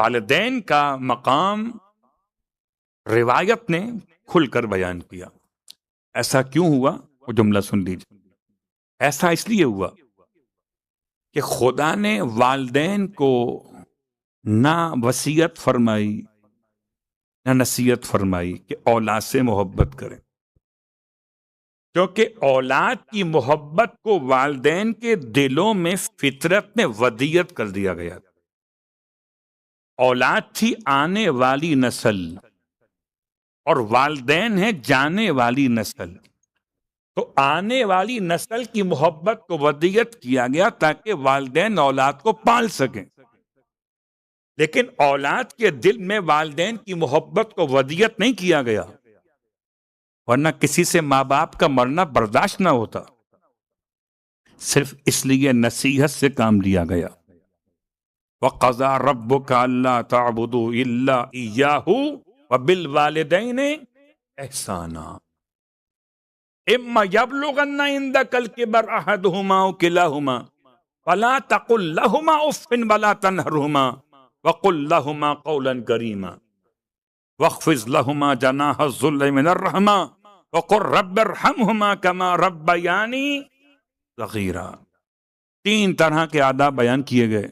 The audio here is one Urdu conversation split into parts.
والدین کا مقام روایت نے کھل کر بیان کیا. ایسا کیوں ہوا وہ جملہ سن لیجیے. ایسا اس لیے ہوا کہ خدا نے والدین کو نہ وصیت فرمائی نہ نصیحت فرمائی کہ اولاد سے محبت کریں، کیونکہ اولاد کی محبت کو والدین کے دلوں میں فطرت نے ودیت کر دیا گیا. اولاد تھی آنے والی نسل اور والدین ہیں جانے والی نسل. تو آنے والی نسل کی محبت کو ودیت کیا گیا تاکہ والدین اولاد کو پال سکیں، لیکن اولاد کے دل میں والدین کی محبت کو ودیت نہیں کیا گیا، ورنہ کسی سے ماں باپ کا مرنا برداشت نہ ہوتا. صرف اس لیے نصیحت سے کام لیا گیا. وَقَضَىٰ رَبُّكَ أَلَّا تَعْبُدُوا إِلَّا إِيَّاهُ وَبِالْوَالِدَيْنِ إِحْسَانًا إِمَّا يَبْلُغَنَّ عِندَكَ الْكِبَرَ أَحَدُهُمَا أَوْ كِلَاهُمَا فَلَا تَقُل لَّهُمَا أُفٍّ وَلَا تَنْهَرْهُمَا وَقُل لَّهُمَا قَوْلًا كَرِيمًا وَاخْفِضْ لَهُمَا جَنَاحَ الذُّلِّ مِنَ الرَّحْمَةِ وَقُل رَّبِّ ارْحَمْهُمَا كَمَا رَبَّيَانِي صَغِيرًا. 3 طرح کے آداب بیان کیے گئے.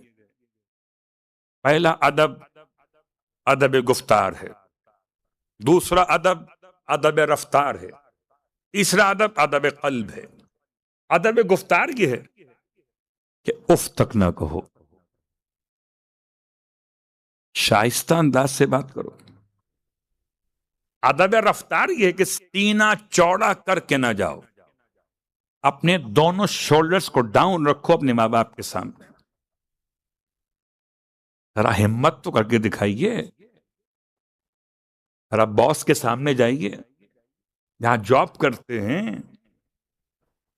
پہلا ادب ادب گفتار ہے، دوسرا ادب ادب رفتار ہے، تیسرا ادب ادب قلب ہے. ادب گفتار یہ ہے کہ اف تک نہ کہو، شائستہ انداز سے بات کرو. ادب رفتار یہ ہے کہ سینہ چوڑا کر کے نہ جاؤ، اپنے دونوں شولڈرز کو ڈاؤن رکھو اپنے ماں باپ کے سامنے. ذرا ہمت تو کر کے دکھائیے. ذرا باس کے سامنے جائیے، جہاں جاب کرتے ہیں،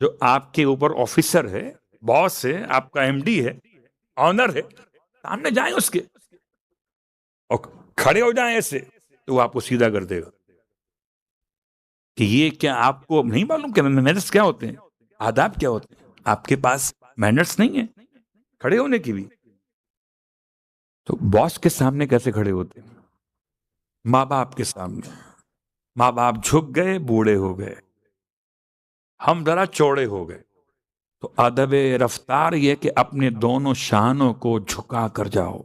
جو آپ کے اوپر آفیسر ہے، باس ہے، آپ کا ایم ڈی ہے، آنر ہے، سامنے جائیں اس کے اور کھڑے ہو جائیں ایسے تو وہ آپ کو سیدھا کر دے گا. کہ یہ کیا آپ کو نہیں معلوم کہ مینرز کیا ہوتے ہیں، آداب کیا ہوتے ہیں؟ آپ کے پاس مینرز نہیں ہیں کھڑے ہونے کی بھی. تو باس کے سامنے کیسے کھڑے ہوتے ہیں؟ ماں باپ کے سامنے. ماں باپ جھک گئے، بوڑھے ہو گئے، ہم ذرا چوڑے ہو گئے. تو ادب رفتار یہ کہ اپنے دونوں شانوں کو جھکا کر جاؤ.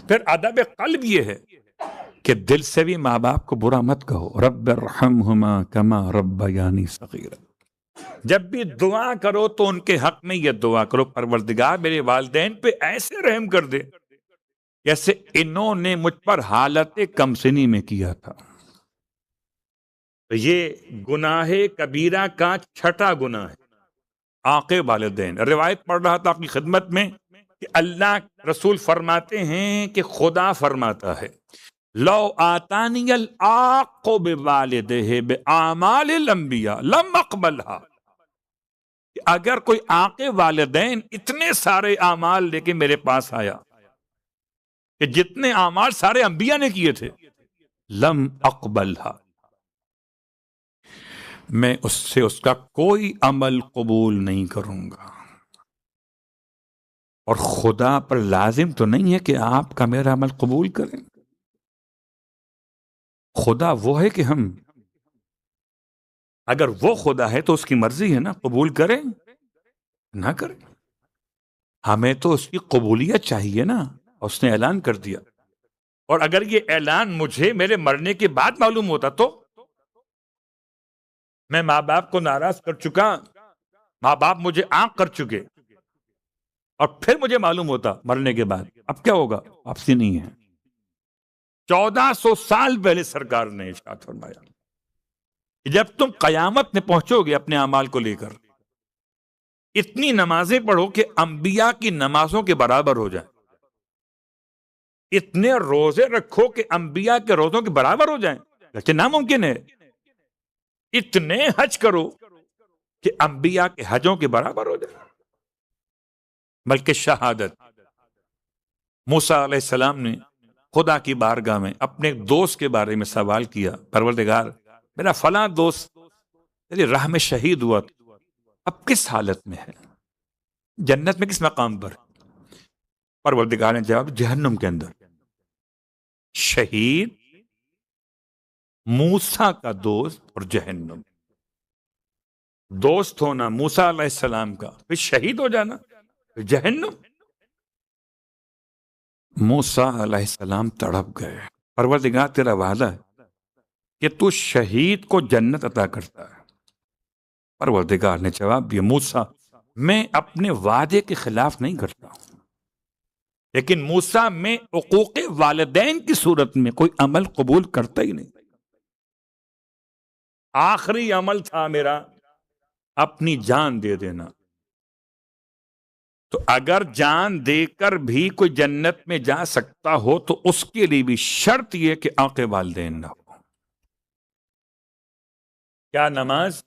پھر ادب قلب یہ ہے کہ دل سے بھی ماں باپ کو برا مت کہو. رب ارحمہما کما ربیانی صغیرا. جب بھی دعا کرو تو ان کے حق میں یہ دعا کرو، پروردگار میرے والدین پہ ایسے رحم کر دے جیسے انہوں نے مجھ پر حالت کمسنی میں کیا تھا. تو یہ گناہ کبیرہ کا 6واں گناہ ہے، عاق والدین. روایت پڑھ رہا تھا اپنی خدمت میں کہ اللہ رسول فرماتے ہیں کہ خدا فرماتا ہے لو آتانی العاق بوالدہ باعمال الانبیاء لم اقبلها. اگر کوئی عاق والدین اتنے سارے اعمال لے کے میرے پاس آیا کہ جتنے اعمال سارے انبیاء نے کیے تھے، لم اقبلها، میں اس سے اس کا کوئی عمل قبول نہیں کروں گا. اور خدا پر لازم تو نہیں ہے کہ آپ کا میرا عمل قبول کریں. خدا وہ ہے کہ ہم، اگر وہ خدا ہے تو اس کی مرضی ہے نا، قبول کریں نہ کریں. ہمیں تو اس کی قبولیت چاہیے نا. اس نے اعلان کر دیا، اور اگر یہ اعلان مجھے میرے مرنے کے بعد معلوم ہوتا تو میں ماں باپ کو ناراض کر چکا، ماں باپ مجھے عاق کر چکے، اور پھر مجھے معلوم ہوتا مرنے کے بعد، اب کیا ہوگا؟ واپسی نہیں ہے. 1400 سال پہلے سرکار نے ارشاد فرمایا کہ جب تم قیامت میں پہنچو گے اپنے اعمال کو لے کر، اتنی نمازیں پڑھو کہ انبیاء کی نمازوں کے برابر ہو جائیں، اتنے روزے رکھو کہ انبیاء کے روزوں کے برابر ہو جائیں، لیکن ناممکن ہے. اتنے حج کرو کہ انبیاء کے حجوں کے برابر ہو جائے. بلکہ شہادت، موسیٰ علیہ السلام نے خدا کی بارگاہ میں اپنے دوست کے بارے میں سوال کیا، پروردگار میرا فلاں دوست تیری راہ میں شہید ہوا، اب کس حالت میں ہے، جنت میں کس مقام پر؟ پروردگار نے جواب جہنم کے اندر. شہید، موسیٰ کا دوست اور جہنم. دوست ہونا موسیٰ علیہ السلام کا، پھر شہید ہو جانا، پھر جہنم. موسیٰ علیہ السلام تڑپ گئے. پروردگار تیرا وعدہ ہے کہ تو شہید کو جنت عطا کرتا ہے. پروردگار نے جواب دیا موسیٰ میں اپنے وعدے کے خلاف نہیں کرتا ہوں، لیکن موسیٰ میں حقوق والدین کی صورت میں کوئی عمل قبول کرتا ہی نہیں. آخری عمل تھا میرا اپنی جان دے دینا. تو اگر جان دے کر بھی کوئی جنت میں جا سکتا ہو تو اس کے لیے بھی شرط یہ کہ حق والدین نہ ہو. کیا نماز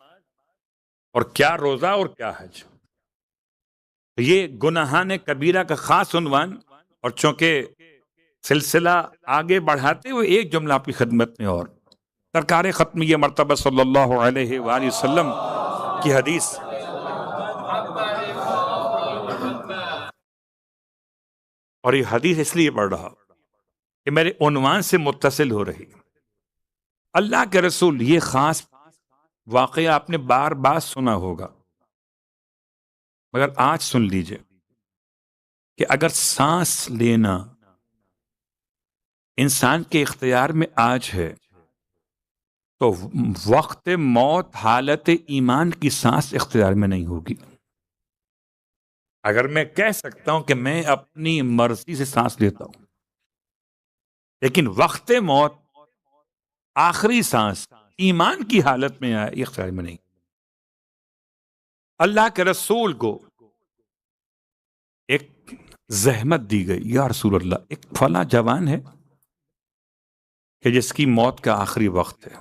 اور کیا روزہ اور کیا حج. یہ گناہان کبیرہ کا خاص عنوان. اور چونکہ سلسلہ آگے بڑھاتے ہوئے ایک جملہ آپ کی خدمت میں، اور سرکار ختمیہ مرتبہ صلی اللہ علیہ وآلہ وسلم کی حدیث، اور یہ حدیث اس لیے پڑھ رہا کہ میرے عنوان سے متصل ہو رہی. اللہ کے رسول یہ خاص واقعہ آپ نے بار بار سنا ہوگا، مگر آج سن لیجئے کہ اگر سانس لینا انسان کے اختیار میں آج ہے تو وقت موت حالت ایمان کی سانس اختیار میں نہیں ہوگی. اگر میں کہہ سکتا ہوں کہ میں اپنی مرضی سے سانس لیتا ہوں، لیکن وقت موت آخری سانس ایمان کی حالت میں آئے، یہ اختیار میں نہیں. اللہ کے رسول کو ایک زحمت دی گئی، یا رسول اللہ ایک فلاں جوان ہے کہ جس کی موت کا آخری وقت ہے،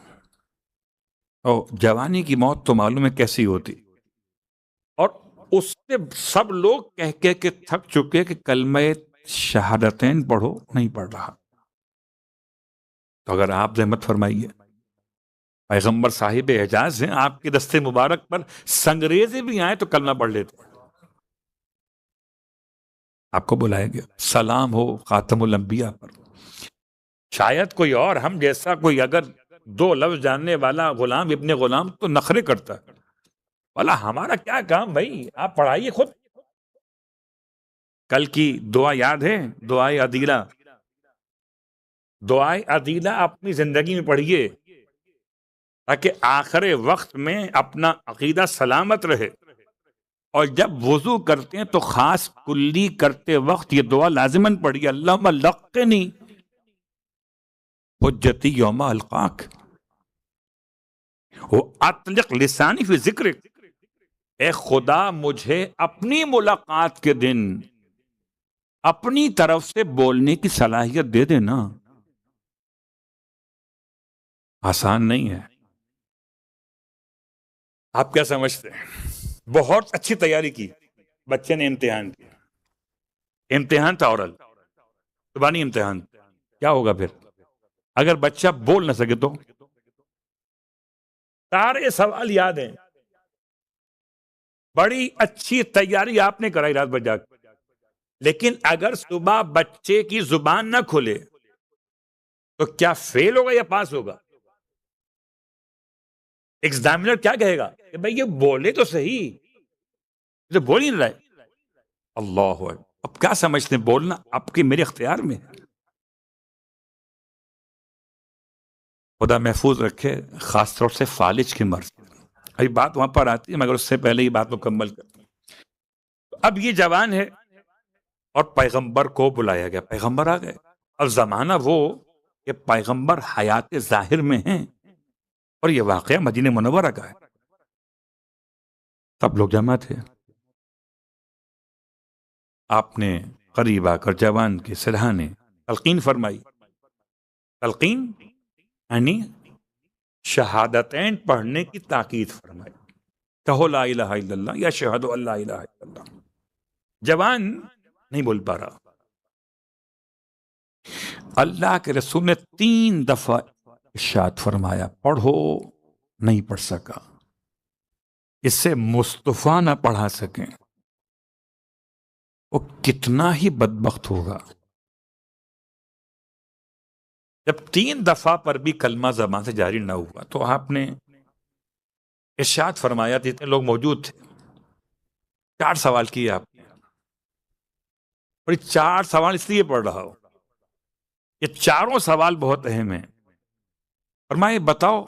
اور جوانی کی موت تو معلوم ہے کیسی ہوتی، اور اس سے سب لوگ کہہ کے کہ تھک چکے کہ کلمہ شہادتین پڑھو، نہیں پڑھ رہا. تو اگر آپ زحمت فرمائیے، پیغمبر صاحب اعجاز ہیں، آپ کے دستے مبارک پر سنگریزے بھی آئے تو کلمہ پڑھ لیتے. آپ کو بلایا گیا، سلام ہو خاتم الانبیاء پر. شاید کوئی اور ہم جیسا کوئی اگر 2 لفظ جاننے والا غلام ابن غلام تو نخرے کرتا ہے، والا ہمارا کیا کام بھائی، آپ پڑھائیے خود. کل کی دعا یاد ہے؟ دعائے عدیلہ. دعائے عدیلہ اپنی زندگی میں پڑھیے تاکہ آخر وقت میں اپنا عقیدہ سلامت رہے. اور جب وضو کرتے ہیں تو خاص کلی کرتے وقت یہ دعا لازماً پڑھیے، اللہم لقنی حجتی یوم القاک واطلق لسانی فی ذکرک. اے خدا مجھے اپنی ملاقات کے دن اپنی طرف سے بولنے کی صلاحیت دے دینا. آسان نہیں ہے. آپ کیا سمجھتے ہیں؟ بہت اچھی تیاری کی بچے نے، امتحان کیا، امتحان تھا اورل زبانی امتحان. کیا ہوگا پھر اگر بچہ بول نہ سکے تو؟ سارے سوال یاد ہیں، بڑی اچھی تیاری آپ نے کرائی رات بھر جاگ، لیکن اگر صبح بچے کی زبان نہ کھلے تو کیا فیل ہوگا یا پاس ہوگا؟ ایگزامینر کیا کہے گا کہ بھائی یہ بولے تو صحیح، تو بول ہی نہیں رہے. اللہ اکبر. اب کیا سمجھتے ہیں بولنا آپ کے میرے اختیار میں ہے. خدا محفوظ رکھے، خاص طور سے فالج کی مرض. ابھی بات وہاں پر آتی ہے مگر اس سے پہلے یہ بات مکمل کرتے ہیں. اب یہ جوان ہے اور پیغمبر کو بلایا گیا، پیغمبر آ گئے. اب زمانہ وہ کہ پیغمبر حیات ظاہر میں ہیں، اور یہ واقعہ مدینہ منورہ کا ہے. سب لوگ جمع تھے. آپ نے قریب آ کر جوان کے سرہانے تلقین فرمائی. تلقین یعنی شہادتین پڑھنے کی تاکید فرمائی. کہو لا الہ الا اللہ یا شہد اللہ الہ الا اللہ. جوان نہیں بول پا رہا. اللہ کے رسول نے 3 دفعہ ارشاد فرمایا پڑھو، نہیں پڑھ سکا. اس سے مصطفیٰ نہ پڑھا سکیں. وہ کتنا ہی بدبخت ہوگا جب 3 دفعہ پر بھی کلمہ زبان سے جاری نہ ہوا. تو آپ نے ارشاد فرمایا، جتنے لوگ موجود تھے 4 سوال کیے آپ نے، اور یہ 4 سوال اس لیے پڑھ رہا ہو، یہ چاروں سوال بہت اہم ہیں. فرمایا بتاؤ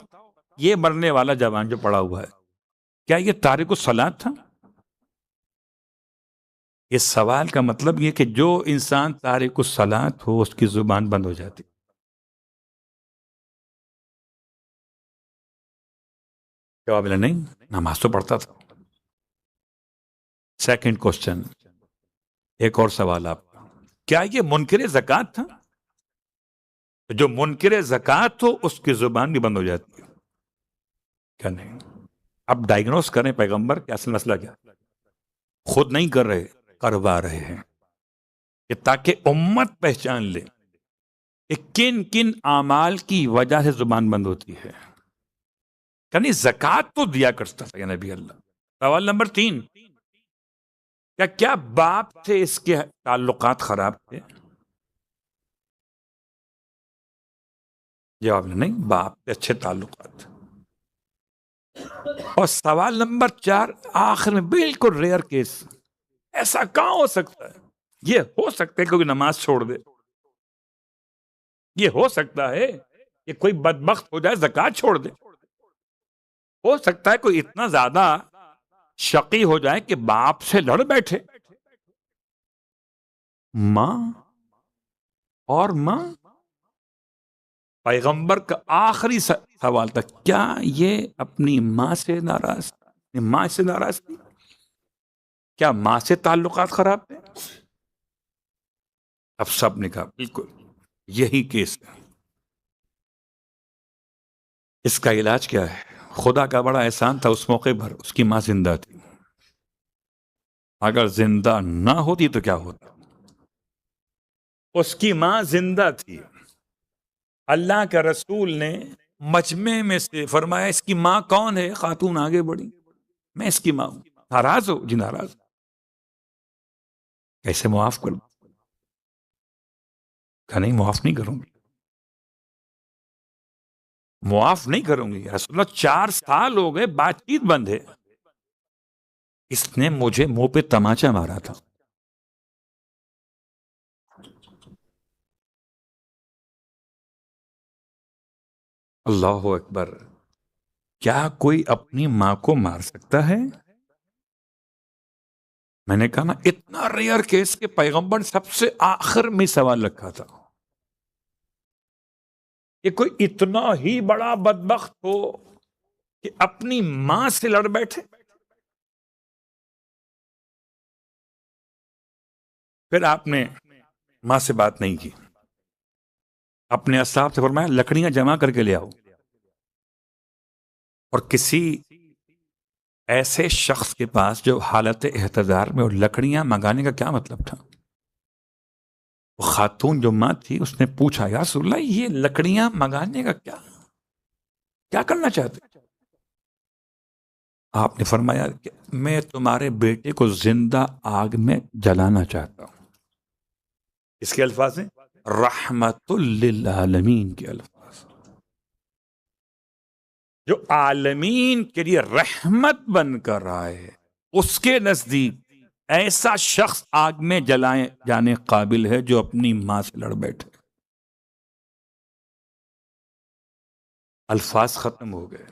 یہ مرنے والا جوان جو پڑا ہوا ہے کیا یہ تارک الصلاۃ تھا؟ یہ سوال کا مطلب یہ کہ جو انسان تارک الصلاۃ ہو اس کی زبان بند ہو جاتی. جواب ملا نہیں، نماز تو پڑھتا تھا. سیکنڈ کوشچن، ایک اور سوال آپ کا، کیا یہ منکر زکوٰۃ تھا؟ جو منکر زکوٰۃ ہو اس کی زبان بھی بند ہو جاتی ہے. کیا نہیں؟ اب ڈائگنوز کریں پیغمبر کہ اصل مسئلہ کیا، خود نہیں کر رہے، کروا رہے ہیں کہ تاکہ امت پہچان لے کہ کن کن اعمال کی وجہ سے زبان بند ہوتی ہے. یعنی زکوٰۃ تو دیا کرتا تھا یا نبی اللہ. سوال نمبر 3، کیا باپ سے اس کے تعلقات خراب تھے؟ جواب نہیں، باپ سے اچھے تعلقات. اور سوال نمبر 4 آخر میں بالکل ریئر کیس، ایسا کہاں ہو سکتا ہے؟ یہ ہو سکتا ہے کوئی نماز چھوڑ دے، یہ ہو سکتا ہے کہ کوئی بدبخت ہو جائے زکوٰۃ چھوڑ دے، ہو سکتا ہے کوئی اتنا زیادہ شقی ہو جائے کہ باپ سے لڑ بیٹھے. ماں اور ماں، پیغمبر کا آخری سوال تھا کیا یہ اپنی ماں سے ناراض تھی؟ کیا ماں سے تعلقات خراب تھے؟ اب سب نے کہا بالکل یہی کیس ہے. اس کا علاج کیا ہے؟ خدا کا بڑا احسان تھا اس موقع پر اس کی ماں زندہ تھی. اگر زندہ نہ ہوتی تو کیا ہوتا؟ اس کی ماں زندہ تھی. اللہ کے رسول نے مجمع میں سے فرمایا اس کی ماں کون ہے؟ خاتون آگے بڑھی، میں اس کی ماں ہوں. ناراض ہو؟ جی ناراض. کیسے معاف کروں؟ کہا نہیں معاف نہیں کروں گی، معاف نہیں کروں گی. رسول اللہ 4 سال ہو گئے بات چیت بند ہے، اس نے مجھے منہ پہ تماچا مارا تھا. اللہ اکبر. کیا کوئی اپنی ماں کو مار سکتا ہے؟ میں نے کہا نا اتنا ریئر کیس کہ پیغمبر نے سب سے آخر میں سوال رکھا تھا کہ کوئی اتنا ہی بڑا بدبخت ہو کہ اپنی ماں سے لڑ بیٹھے. پھر آپ نے ماں سے بات نہیں کی، اپنے اصحاب سے فرمایا لکڑیاں جمع کر کے لے آؤ. اور کسی ایسے شخص کے پاس جو حالت احتضار میں، اور لکڑیاں منگانے کا کیا مطلب تھا؟ وہ خاتون جو ماں تھی اس نے پوچھا یا رسول اللہ یہ لکڑیاں منگانے کا کیا کرنا چاہتے؟ آپ نے فرمایا کہ میں تمہارے بیٹے کو زندہ آگ میں جلانا چاہتا ہوں. اس کے الفاظ ہیں رحمت للعالمین کے الفاظ، جو عالمین کے لیے رحمت بن کر آئے اس کے نزدیک ایسا شخص آگ میں جلائے جانے قابل ہے جو اپنی ماں سے لڑ بیٹھے. الفاظ ختم ہو گئے.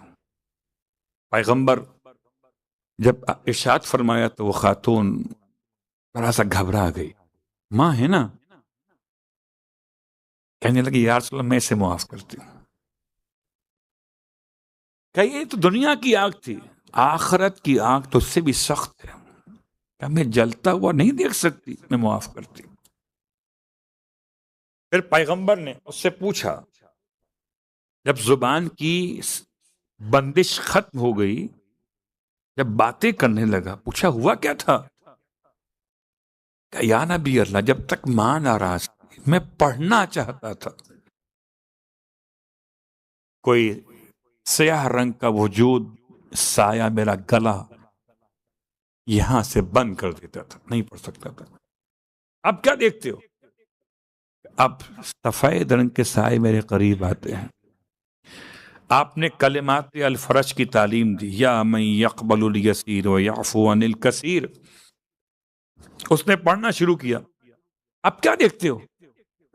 پیغمبر جب ارشاد فرمایا تو وہ خاتون ذرا سا گھبرا گئی، ماں ہے نا، کہنے لگی یا رسول اللہ میں اسے معاف کرتی ہوں. کہ یہ تو دنیا کی آگ تھی، آخرت کی آگ تو اس سے بھی سخت ہے، کہ میں جلتا ہوا نہیں دیکھ سکتی، میں معاف کرتی ہوں. پھر پیغمبر نے اس سے پوچھا جب زبان کی بندش ختم ہو گئی، جب باتیں کرنے لگا، پوچھا ہوا کیا تھا؟ کہ یا نبی اللہ جب تک ماں ناراض تھی میں پڑھنا چاہتا تھا، کوئی سیاہ رنگ کا وجود سایہ میرا گلا یہاں سے بند کر دیتا تھا، نہیں پڑھ سکتا تھا. اب کیا دیکھتے ہو؟ اب سفید رنگ کے سائے میرے قریب آتے ہیں. آپ نے کلمات الفرج کی تعلیم دی، یا من یقبل الیسیر و یعفو عن الکثیر، اس نے پڑھنا شروع کیا. اب کیا دیکھتے ہو؟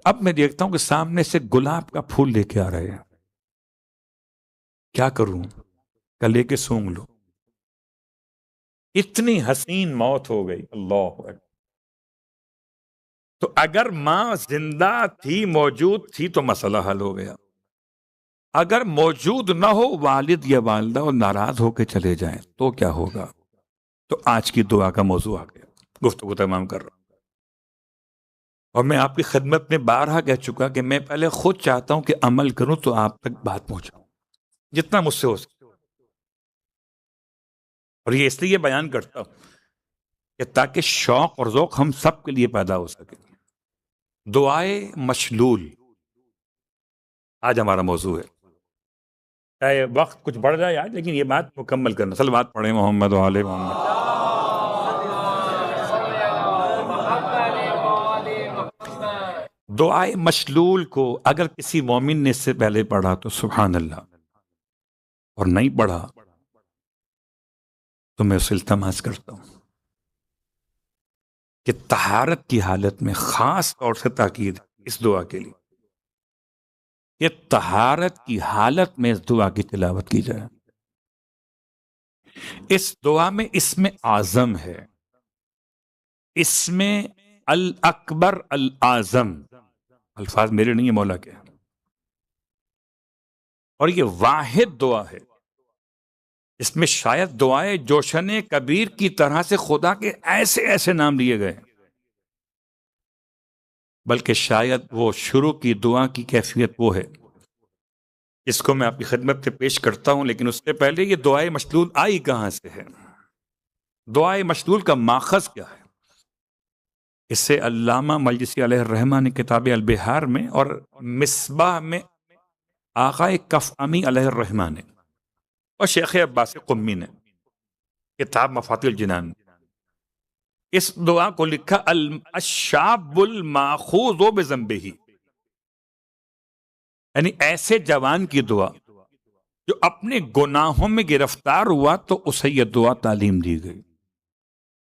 اب میں دیکھتا ہوں کہ سامنے سے گلاب کا پھول لے کے آ رہے ہیں. کیا کروں؟ کہ لے کے سونگ لو. اتنی حسین موت ہو گئی. اللہ اکبر. تو اگر ماں زندہ تھی، موجود تھی، تو مسئلہ حل ہو گیا. اگر موجود نہ ہو، والد یا والدہ اور ناراض ہو کے چلے جائیں تو کیا ہوگا؟ تو آج کی دعا کا موضوع آ گیا. گفتگو تمام کر رہا ہوں، اور میں آپ کی خدمت میں بارہا کہہ چکا کہ میں پہلے خود چاہتا ہوں کہ عمل کروں تو آپ تک بات پہنچاؤں جتنا مجھ سے ہو سکے. اور یہ اس لیے بیان کرتا ہوں کہ تاکہ شوق اور ذوق ہم سب کے لیے پیدا ہو سکے. دعائے مشلول آج ہمارا موضوع ہے. چاہے وقت کچھ بڑھ جائے آج، لیکن یہ بات مکمل کرنا. صلوات پڑھیں محمد و آل محمد. دعائے مشلول کو اگر کسی مومن نے اس سے پہلے پڑھا تو سبحان اللہ، اور نہیں پڑھا تو میں اسے التماس کرتا ہوں کہ طہارت کی حالت میں خاص طور سے تاکید اس دعا کے لیے کہ طہارت کی حالت میں اس دعا کی تلاوت کی جائے. اس دعا میں اسم اعظم ہے، اسم الاکبر الاعظم. الفاظ میرے نہیں ہیں، مولا کے. اور یہ واحد دعا ہے. اس میں شاید دعائے جوشن کبیر کی طرح سے خدا کے ایسے ایسے نام لیے گئے، بلکہ شاید وہ شروع کی دعا کی کیفیت وہ ہے. اس کو میں آپ کی خدمت سے پیش کرتا ہوں، لیکن اس سے پہلے یہ دعائے مشلول آئی کہاں سے ہے؟ دعائے مشلول کا ماخذ کیا ہے؟ اس سے علامہ مجلسی علیہ الرحمہ نے کتاب البحار میں، اور مصباح میں آقا کف امی علیہ الرحمہ نے، اور شیخ عباس قمی نے کتاب مفاتیح الجنان اس دعا کو لکھا الشاب الماخوذ بذنبہ، یعنی ایسے جوان کی دعا جو اپنے گناہوں میں گرفتار ہوا تو اسے یہ دعا تعلیم دی گئی.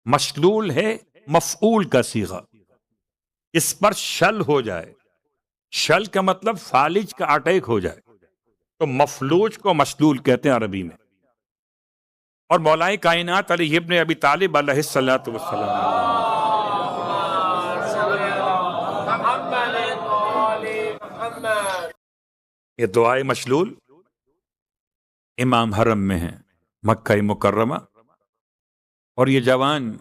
مشلول ہے مفعول کا صیغہ، اس پر شل ہو جائے. شل کا مطلب فالج کا اٹیک ہو جائے، تو مفلوج کو مشلول کہتے ہیں عربی میں. اور مولائے کائنات علی ابن ابی طالب علیہ الصلوۃ والسلام، یہ دعائے مشلول امام حرم میں ہے، مکہ مکرمہ. اور یہ جوان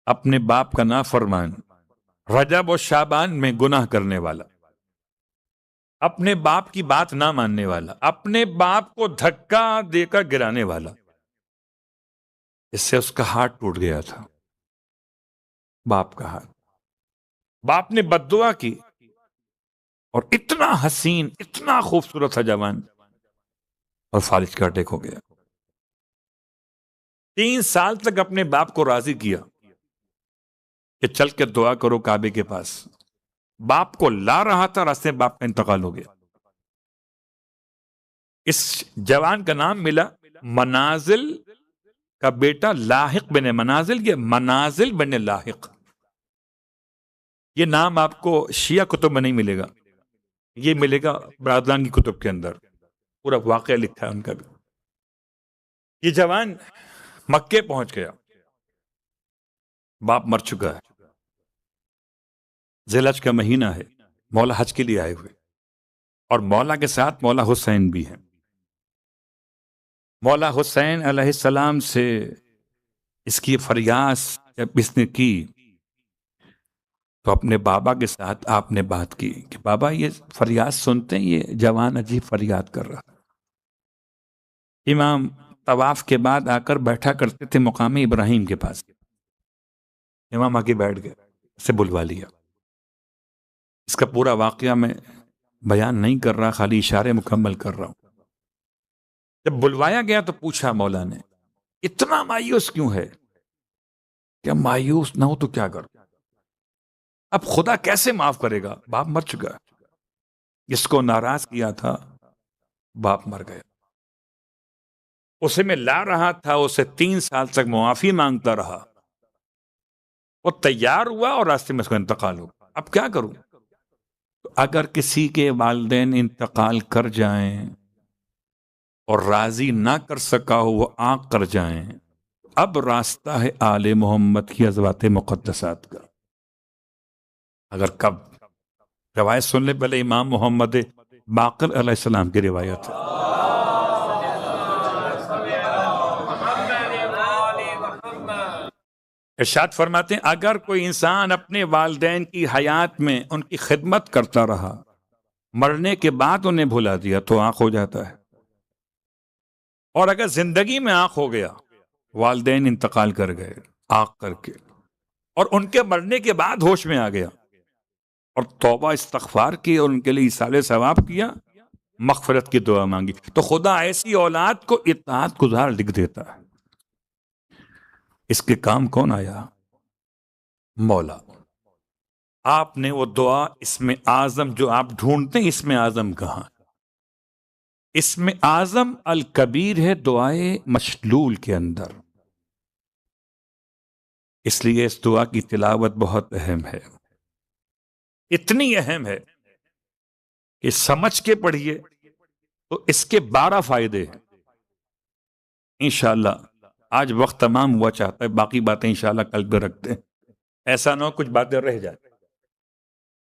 اپنے باپ کا نافرمان، رجب و شعبان میں گناہ کرنے والا، اپنے باپ کی بات نہ ماننے والا، اپنے باپ کو دھکا دے کر گرانے والا، اس سے اس کا ہاتھ ٹوٹ گیا تھا. باپ کا ہاتھ، باپ نے بد دعا کی، اور اتنا حسین اتنا خوبصورت تھا جوان، اور فالج کا اٹیک ہو گیا. 3 سال تک اپنے باپ کو راضی کیا کہ چل کے دعا کرو کعبے کے پاس. باپ کو لا رہا تھا، راستے میں باپ کا انتقال ہو گیا. اس جوان کا نام ملا منازل کا بیٹا لاحق بن منازل. یہ منازل بن لاحق، یہ نام آپ کو شیعہ کتب میں نہیں ملے گا، یہ ملے گا برادران کی کتب کے اندر. پورا واقعہ لکھا ہے ان کا بھی. یہ جوان مکے پہنچ گیا، باپ مر چکا ہے، ذی الحج کا مہینہ ہے، مولا حج کے لیے آئے ہوئے، اور مولا کے ساتھ مولا حسین بھی ہیں. مولا حسین علیہ السلام سے اس کی فریاد جب اس نے کی تو اپنے بابا کے ساتھ آپ نے بات کی کہ بابا یہ فریاد سنتے ہیں، یہ جوان عجیب فریاد کر رہا. امام طواف کے بعد آ کر بیٹھا کرتے تھے مقام ابراہیم کے پاس. امام آ کے بیٹھ گئے، اسے بلوا لیا. اس کا پورا واقعہ میں بیان نہیں کر رہا، خالی اشارے مکمل کر رہا ہوں. جب بلوایا گیا تو پوچھا مولا نے اتنا مایوس کیوں ہے؟ کہ مایوس نہ ہو تو کیا کر؟ اب خدا کیسے معاف کرے گا؟ باپ مر چکا، جس کو ناراض کیا تھا باپ مر گیا، اسے میں لا رہا تھا، اسے 3 سال تک معافی مانگتا رہا، وہ تیار ہوا اور راستے میں اس کا انتقال ہو، اب کیا کروں؟ تو اگر کسی کے والدین انتقال کر جائیں اور راضی نہ کر سکا ہو، وہ آنکھ کر جائیں، اب راستہ ہے آل محمد کی ازواج مقدسات کا۔ اگر کب روایت سن لے، پہلے امام محمد باقر علیہ السلام کی روایت ہے، ارشاد فرماتے ہیں اگر کوئی انسان اپنے والدین کی حیات میں ان کی خدمت کرتا رہا، مرنے کے بعد انہیں بھلا دیا تو آنکھ ہو جاتا ہے، اور اگر زندگی میں آنکھ ہو گیا، والدین انتقال کر گئے آنکھ کر کے، اور ان کے مرنے کے بعد ہوش میں آ گیا اور توبہ استغفار کی اور ان کے لیے ایصال ثواب کیا، مغفرت کی دعا مانگی، تو خدا ایسی اولاد کو اطاعت گزار لکھ دیتا ہے۔ اس کے کام کون آیا؟ مولا۔ آپ نے وہ دعا اسم اعظم جو آپ ڈھونڈتے ہیں، اسم اعظم کہاں؟ اسم اعظم الکبیر ہے دعائے مشلول کے اندر، اس لیے اس دعا کی تلاوت بہت اہم ہے، اتنی اہم ہے کہ سمجھ کے پڑھیے تو اس کے 12 فائدے ہیں انشاءاللہ۔ آج وقت تمام ہوا چاہتا ہے، باقی باتیں انشاءاللہ کل پہ رکھتے ہیں، ایسا نہ ہو کچھ باتیں رہ جائیں۔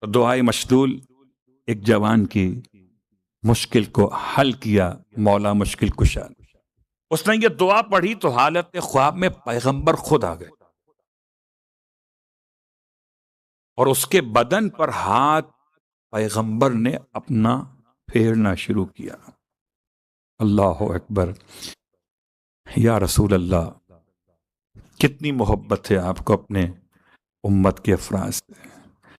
تو دعائے مشلول، ایک جوان کی مشکل کو حل کیا مولا مشکل کشا، اس نے یہ دعا پڑھی تو حالت خواب میں پیغمبر خود آ گئے اور اس کے بدن پر ہاتھ پیغمبر نے اپنا پھیرنا شروع کیا۔ اللہ اکبر، یا رسول اللہ، کتنی محبت ہے آپ کو اپنے امت کے افراد سے۔